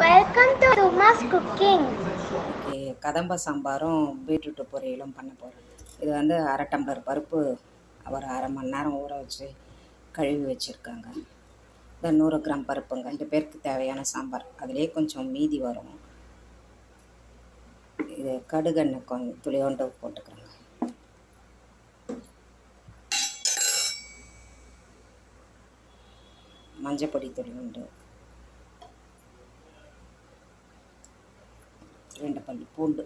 Welcome to சுமாஸ் cooking. இன்னைக்கு கதம்ப சாம்பாரும் beetroot பொரியலும் பண்ண போகிறேன். இது வந்து அரை டம்ளர் பருப்பு ஒரு அரை மணி நேரம் ஊற வச்சு கழுவி வச்சுருக்காங்க. இந்த 100 கிராம் பருப்புங்க, 2 பேருக்கு தேவையான சாம்பார். அதிலே கொஞ்சம் மீதி வரும். இது கடுகெண்ணெய் கொஞ்சம் துளியோண்டு போட்டுக்கிறேங்க. மஞ்சப்பொடி துளியோண்டு, 2 பல் பூண்டு,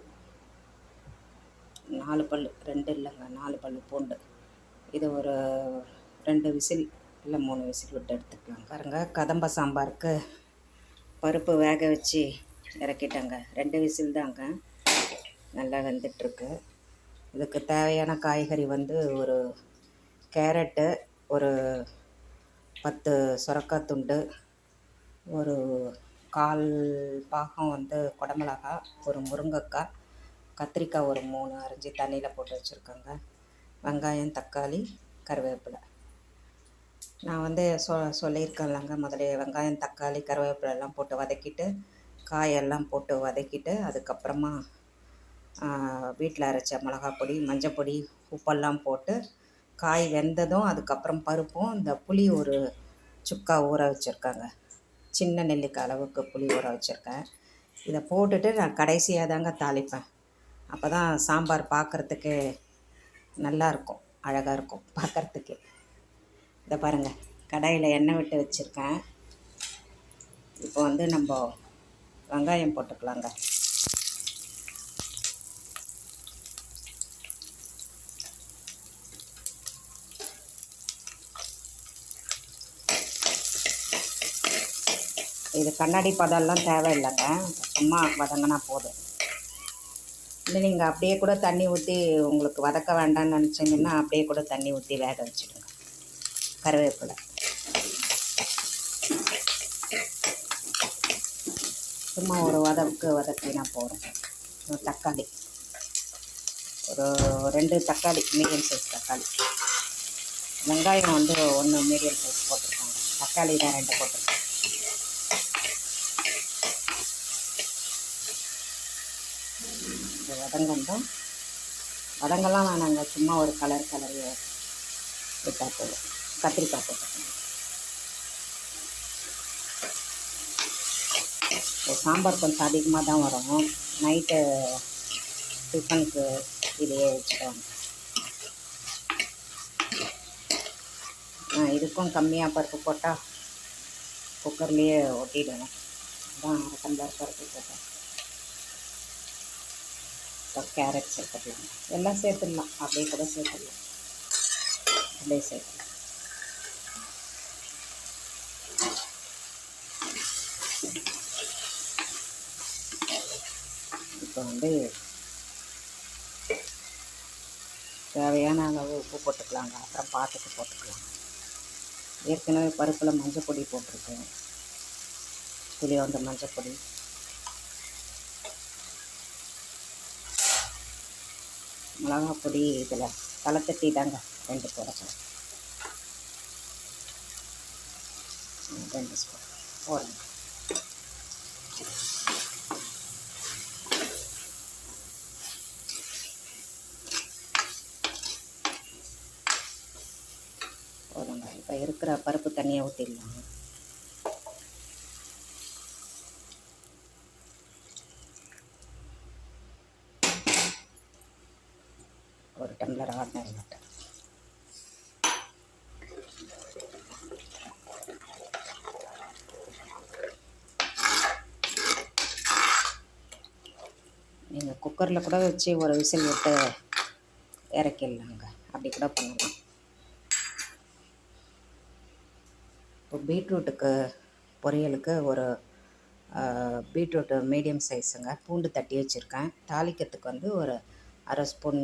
4 பல், 2 இல்லைங்க 4 பல் பூண்டு. இது ஒரு 2 விசில் இல்லை 3 விசில் விட்டு எடுத்துக்கலாம். பாருங்க, கதம்ப சாம்பாருக்கு பருப்பு வேக வச்சு இறக்கிட்டேங்க. 2 விசில் தாங்க, நல்லா வெந்துட்டுருக்கு. இதுக்கு தேவையான காய்கறி வந்து ஒரு கேரட்டு, ஒரு 10 சுரக்காய் துண்டு, ஒரு 1/4 பாகம் வந்து குடமிளகா, ஒரு முருங்கைக்காய், கத்திரிக்காய் ஒரு 3 அரிஞ்சு தண்ணியில் போட்டு வச்சுருக்கேங்க. வெங்காயம், தக்காளி, கருவேப்பிலை. நான் வந்து சொல்லியிருக்கேன்லங்க முதலே, வெங்காயம், தக்காளி, கருவேப்பிலெல்லாம் போட்டு வதக்கிட்டு காயெல்லாம் போட்டு வதக்கிட்டு அதுக்கப்புறமா வீட்டில் அரைச்ச மிளகாப்பொடி, மஞ்சப்பொடி, உப்பெல்லாம் போட்டு காய் வெந்ததும் அதுக்கப்புறம் பருப்பும் இந்த புளி ஒரு சுக்கா ஊற வச்சுருக்காங்க. சின்ன நெல்லிக்காய் அளவுக்கு புளி ஊற வச்சுருக்கேன். இதை போட்டுட்டு நான் கடைசியாக தாங்க தாளிப்பேன். அப்போ தான் சாம்பார் பார்க்குறதுக்கு நல்லாயிருக்கும், அழகாக இருக்கும் பார்க்குறதுக்கு. இதை பாருங்கள், கடாயில் எண்ணெய் விட்டு வச்சுருக்கேன். இப்போ வந்து நம்ம வெங்காயம் போட்டுக்கலாங்க. இது கண்ணாடி பதம்லாம் தேவையில்லைங்க, சும்மா வதங்கினா போதும். இல்லை நீங்கள் அப்படியே கூட தண்ணி ஊற்றி, உங்களுக்கு வதக்க வேண்டாம்னு நினச்சிங்கன்னா அப்படியே கூட தண்ணி ஊற்றி வேக வச்சுடுங்க. கருவேப்பிலை, சும்மா ஒரு வதக்கினா போதும். தக்காளி ஒரு 2 தக்காளி, மீடியம் சைஸ் தக்காளி. வெங்காயம் வந்து 1 மீடியம் சைஸ் போட்டிருக்காங்க. தக்காளி தான் 2 போட்டிருக்கேன். வதங்கட்டும். வதங்கலாம் வேணாங்க, சும்மா ஒரு கலர் விட்டால் போதும். கத்திரிக்காய் போட்டுக்கோங்க. சாம்பார் கொஞ்சம் அதிகமாக தான் வரும். நைட்டு டிஃபனுக்கு இதையே வச்சுக்குவாங்க. இதுக்கும் கம்மியாக பருப்பு போட்டால் குக்கர்லேயே ஒட்டிடுவேன். அதான் அரை டம்ளர் பருப்பு போட்டேன். இப்போ கேரட் சேர்த்துக்கலாம். எல்லாம் சேர்த்துடலாம், அப்படியே கூட சேர்த்துடலாம். அப்படியே சேர்த்துக்கலாம். இப்போ வந்து தேவையான அளவு உப்பு போட்டுக்கலாங்க, அப்புறம் பார்த்துட்டு போட்டுக்கலாம். ஏற்கனவே பருப்பில் மஞ்சள் பொடி போட்டிருக்கேன், புளியோண்டு மஞ்சள் பொடி. மிளகாப்பொடி இதில் தலை தட்டி தாங்க 2 போடணும். 2 ஸ்பூன் போடுங்க. போதுங்க. இப்போ இருக்கிற பருப்பு தண்ணியை ஊற்றிடலாம். ஒரு டம்ளர் ஆர்டினரி வாட்டர். நீங்கள் குக்கரில் கூட வச்சு ஒரு விசில் விட்டு இறக்கிடலாங்க, அப்படி கூட பண்ணலாம். இப்போ பீட்ரூட்டுக்கு பொரியலுக்கு ஒரு பீட்ரூட்டு மீடியம் சைஸுங்க, பூண்டு தட்டி வச்சுருக்கேன். தாளிக்கிறதுக்கு வந்து ஒரு அரை ஸ்பூன்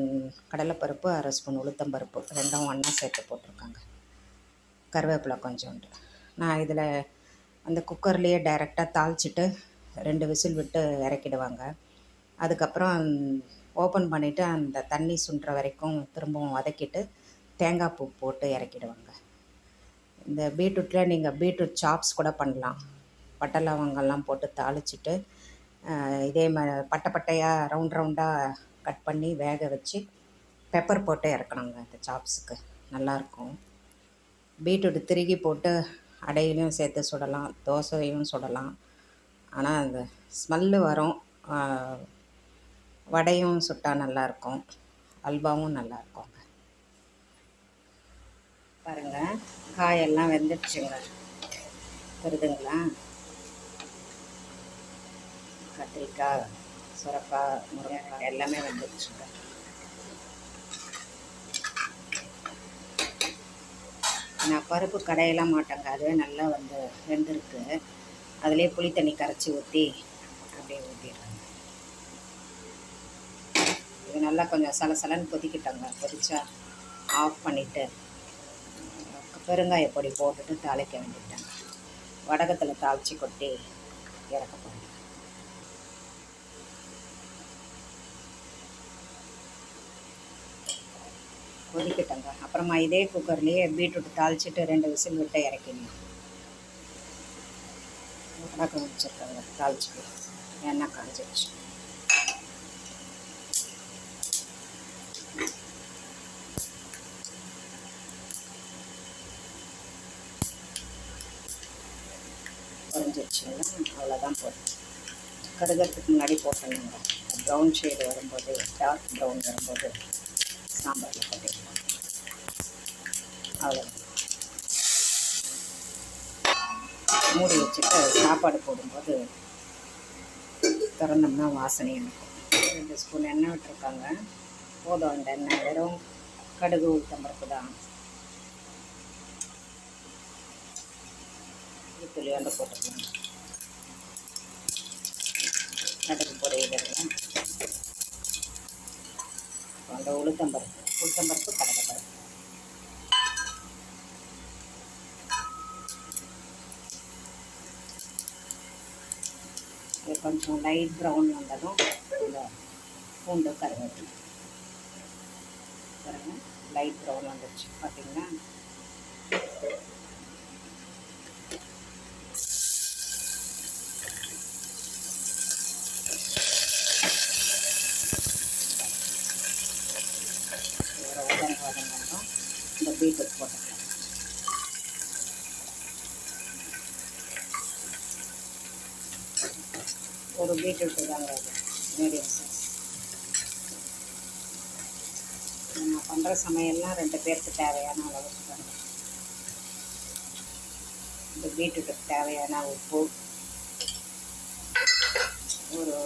கடலைப்பருப்பு, அரை ஸ்பூன் உளுத்தம்பருப்பு, 2ம் ஒன்றா சேர்த்து போட்டிருக்காங்க. கருவேப்பிலை கொஞ்சோண்டு. நான் இதில் அந்த குக்கர்லேயே டைரெக்டாக தாளிச்சிட்டு 2 விசில் விட்டு இறக்கிடுவாங்க. அதுக்கப்புறம் ஓப்பன் பண்ணிவிட்டு அந்த தண்ணி சுண்டுற வரைக்கும் திரும்பவும் வதக்கிட்டு தேங்காய் பூ போட்டு இறக்கிடுவாங்க. இந்த பீட்ரூட்டில் நீங்கள் பீட்ரூட் சாப்ஸ் கூட பண்ணலாம். பட்டை லவங்கெல்லாம் போட்டு தாளிச்சிட்டு இதே பட்டை பட்டையாக ரவுண்டாக கட் பண்ணி வேக வச்சு பெப்பர் போட்டு இறக்கணுங்க இந்த சாப்ஸுக்கு நல்லாயிருக்கும். பீட்ரூட் திருகி போட்டு அடையிலையும் சேர்த்து சுடலாம், தோசையும் சுடலாம். ஆனால் அந்த ஸ்மெல்லு வரும். வடையும் சுட்டால் நல்லாயிருக்கும், அல்வாவும் நல்லாயிருக்குங்க. பாருங்கள், காயெல்லாம் வெந்துடுச்சுங்க. வருதுங்களா? கத்திரிக்காய், சுரக்காய், முருங்கைக்காய் எல்லாமே வெந்துடுச்சுங்க. நான் பருப்பு கடையெல்லாம் மாட்டேங்க, அதுவே நல்லா வெந்திருக்கு. அதிலே புளி தண்ணி கரைச்சி ஊற்றி அப்படியே ஊற்றிடுறேங்க. இது நல்லா கொஞ்சம் சலசலன்னு கொதிக்கிட்டோங்க. கொதிச்சா ஆஃப் பண்ணிவிட்டு பெருங்காய பொடி போட்டுட்டு தாளிக்க வேண்டிட்டாங்க. வடகத்தில் தாளித்து கொட்டி இறக்க போகிறேன். கொதிக்கிட்டோங்க. அப்புறமா இதே குக்கர்லேயே பீட்ரூட் தாளிச்சிட்டு 2 விசில் விட்டு இறக்கிடணும். வடகம் வச்சுருக்காங்க, தாளிச்சிட்டு எண்ணெய் காஞ்சிடுச்சு. குறைஞ்சிடுச்சுங்களா? அவ்வளோதான் போட்டு கருகிறதுக்கு முன்னாடி போட்டணுங்க. ப்ரௌன் ஷேடு வரும்போது, டார்க் ப்ரௌன் வரும்போது சாம்பாரில் போட்டுக்கலாம். அவ்வளோ மூடி வச்சுட்டு சாப்பாடு போடும்போது திறந்தோம்னா வாசனையாக இருக்கும். 2 ஸ்பூன் எண்ணெய் விட்டுருக்காங்க. போதும் அந்த எண்ணெய், வெறும் கடுகு உளுத்தம்பருப்பு தான். துளியாண்டு போட்டுக்கலாம். கடுகு பொரியுதுங்க. அந்த உளுத்தம்பருப்பு கடலைப்பருப்பு இது கொஞ்சம் லைட் ப்ரௌன் வந்ததும் இந்த பூண்டு கருவேப்பிலை பாருங்கள், லைட் ப்ரௌன் வந்துடுச்சு பார்த்தீங்கன்னா. வதங்கும் இந்த பீட்ரூட் போட்டுக்கலாம். ஒரு பீட்ரூட்டு தாங்க அது, மீடியம் சைஸ். நான் பண்ணுற சமையல்லாம் 2 பேருக்கு தேவையான அளவுக்கு பண்ணுறேன். இந்த பீட்ரூட்டுக்கு தேவையான உப்பு, ஒரு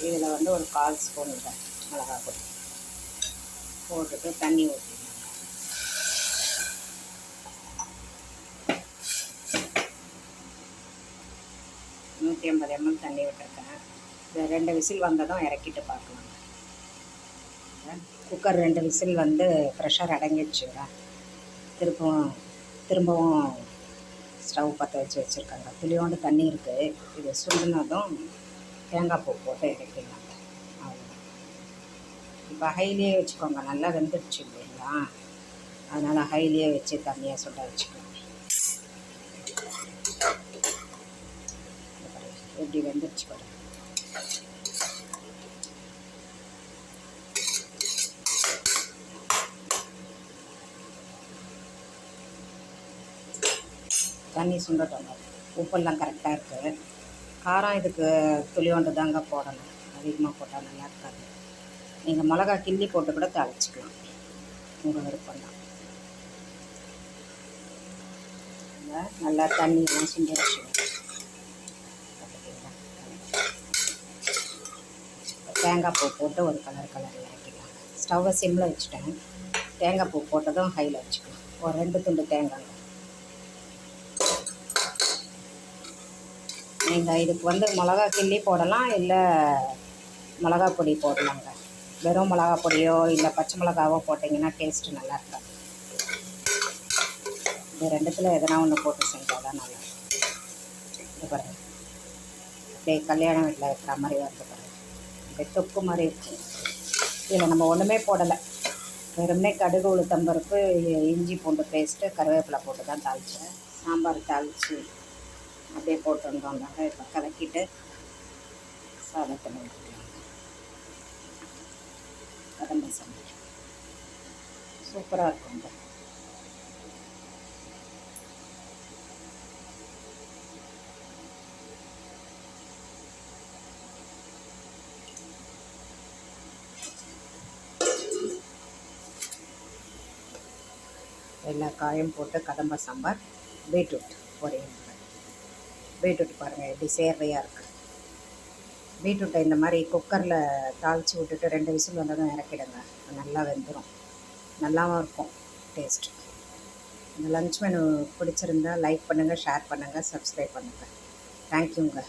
இதில் ஒரு 1/4 ஸ்பூன் மிளகாய் பொடி போட்டுட்டு தண்ணி ஊற்றி 150 ml தண்ணி விட்டுருக்கேன். 2 விசில் வந்ததும் இறக்கிட்டு பார்க்கலாம். குக்கர் 2 விசில் ப்ரெஷர் அடங்கிடுச்சுங்க. திரும்பவும் ஸ்டவ் பற்ற வச்சுருக்காங்க. துளியோண்டு தண்ணி இருக்குது. இது சுண்டினதும் தேங்காய் பூ போட்டு இறக்கிடலாங்க. அவ்வளோ. இப்போ ஹைலியே வச்சுக்கோங்க, நல்லா வெந்துடுச்சு இல்லைங்களா? அதனால் ஹைலியே வச்சு தண்ணியாக சுட வச்சுக்கலாம். எப்படி வெந்துடுச்சு பாருங்க. தண்ணி சுண்டட்டோங்க. உப்பெல்லாம் கரெக்டாக இருக்குது. காரம் இதுக்கு துளியோண்டு தாங்க போடணும், அதிகமாக போட்டால் நல்லா இருக்காது. நீங்கள் மிளகா கிள்ளி போட்டு கூட தாளிச்சிக்கலாம், உங்கள் விருப்பம் தான். நல்லா தண்ணியெல்லாம் சுண்டிடுச்சு. தேங்காய் பூ போட்டு ஒரு கலரில் இறக்கிக்கலாம். ஸ்டவ்வை சிம்மில் வச்சுட்டேன். தேங்காய் பூ போட்டதும் ஹையில் வச்சுக்கலாம். ஒரு 2 துண்டு தேங்காய். நீங்கள் இதுக்கு மிளகா கிள்ளி போடலாம், இல்லை மிளகா பொடி போடலாங்க. வெறும் மிளகா பொடியோ இல்லை பச்சை மிளகாவோ போட்டிங்கன்னா டேஸ்ட்டு நல்லா இருக்காது. இது 2த்தில் எதனா ஒன்று போட்டு செஞ்சால் தான் நல்லா இருக்கும். இது பாருங்கள், அப்படியே கல்யாண வீட்டில் இருக்கிற மாதிரி வருது பாருங்கள். அப்படியே தொக்கு மாதிரி இருக்கும். இதில் நம்ம ஒன்றுமே போடலை, வெறுமனே கடுகு உளுத்தம்பருப்பு இஞ்சி பூண்டு பேஸ்ட்டு கருவேப்பிலை போட்டு தான் தாளித்தேன். சாம்பார் தாளித்து அப்படியே போட்டுருந்தோம்னாங்க. இப்போ கலக்கிட்டு சாதத்தில் ஊற்றிக்கலாம். கதம்ப சாம்பார் சூப்பராக இருக்குங்க. எல்லா காயும் போட்டு கதம்ப சாம்பார். பீட்ரூட் பொரியல். பீட்ரூட் பாருங்கள் எப்படி சேர்வையாக இருக்குது. பீட்ரூட்டை இந்த மாதிரி குக்கரில் தாளித்து விட்டுட்டு 2 விசில் வந்ததும் இறக்கிடுங்க. நல்லா வெந்துடும், நல்லாவும் இருக்கும் டேஸ்ட். இந்த லன்ச் மெனு பிடிச்சிருந்தா லைக் பண்ணுங்கள், ஷேர் பண்ணுங்கள், சப்ஸ்கிரைப் பண்ணுங்கள். தேங்க்யூங்க.